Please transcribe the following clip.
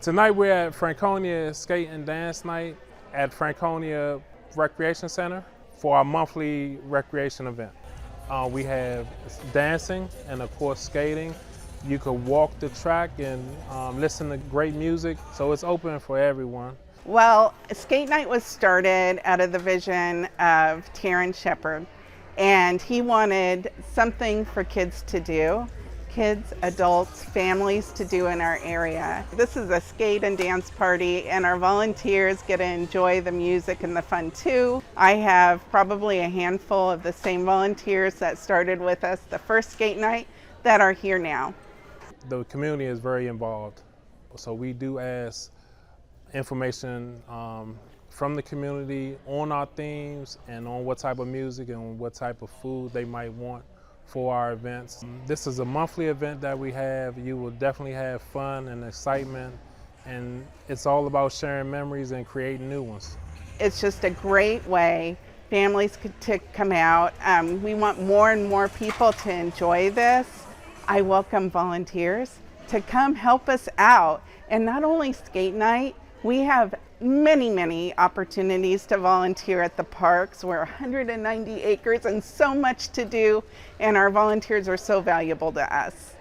Tonight we're at Franconia Skate and Dance Night at Franconia Recreation Center for our monthly recreation event. We have dancing and of course skating. You could walk the track and listen to great music, so it's open for everyone. Well, Skate Night was started out of the vision of Taryn Shepard, and he wanted something for kids to do. Kids, adults, families to do in our area. This is a skate and dance party, and our volunteers get to enjoy the music and the fun too. I have probably a handful of the same volunteers that started with us the first skate night that are here now. The community is very involved, so we do ask information from the community on our themes and on what type of music and what type of food they might want for our events. This is a monthly event that we have. You will definitely have fun and excitement, and it's all about sharing memories and creating new ones. It's just a great way families to come out. We want more and more people to enjoy this. I welcome volunteers to come help us out. And not only skate night, we have many opportunities to volunteer at the parks. We're 190 acres and so much to do, and our volunteers are so valuable to us.